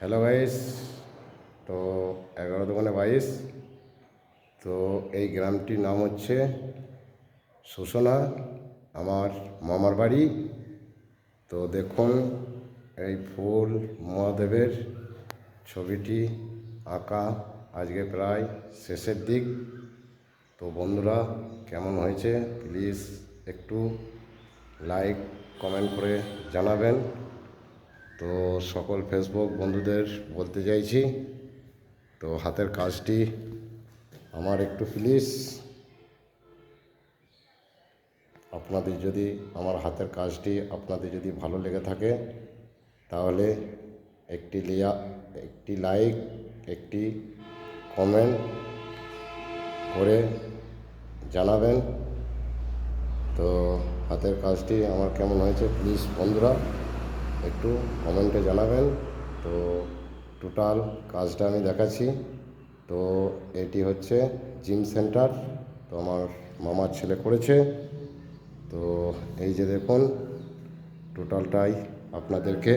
Hello guys. তো 11-22। তো এই গ্রামটির নাম হচ্ছে শুশনা, আমার মামার বাড়ি। তো দেখুন, এই ফুল মহাদেবের ছবিটি আঁকা আজকে প্রায় শেষের দিক। তো বন্ধুরা, কেমন হয়েছে প্লিজ একটু লাইক কমেন্ট করে জানাবেন। তো সকল ফেসবুক বন্ধুদের বলতে চাইছি, তো হাতের কাজটি আমার একটু প্লিজ, আপনাদের যদি আমার হাতের কাজটি আপনাদের যদি ভালো লেগে থাকে তাহলে একটি লাইক, একটি কমেন্ট করে জানাবেন। তো হাতের কাজটি আমার কেমন হয়েছে প্লিজ বন্ধুরা একটু কমেন্টে জানাবেন। তো টোটাল কাজটা আমি দেখাচ্ছি। তো এটি হচ্ছে জিম সেন্টার, তো আমার মামার ছেলে করেছে। তো এই যে দেখুন, টোটালটাই আপনাদেরকে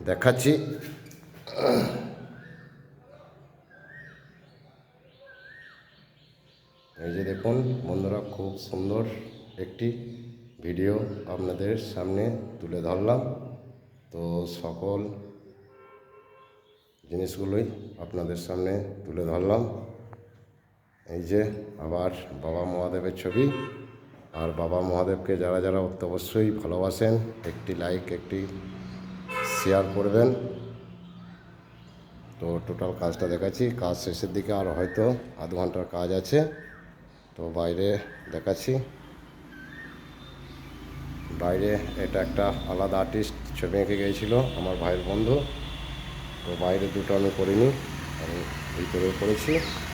দেখাচ্ছি। এই যে দেখুন বন্ধুরা, খুব সুন্দর একটি ভিডিও আপনাদের সামনে তুলে ধরলাম। তো সকল জিনিসগুলোই আপনাদের সামনে তুলে ধরলাম। এই যে আবার বাবা মহাদেবের ছবি, আর বাবা মহাদেবকে যারা যারা অবশ্যই ভালোবাসেন একটি লাইক, একটি শেয়ার করবেন। তো টোটাল কাজটা দেখাচ্ছি, কাজ শেষের দিকে আর হয়তো আধ ঘন্টার কাজ আছে। তো বাইরে দেখাচ্ছি, বাইরে এটা একটা আলাদা আর্টিস্ট ছবি এঁকে গিয়েছিল আমার ভাইয়ের বন্ধু। তো বাইরে দুটো আমি করিনি, আমি ভিতরে করেছি।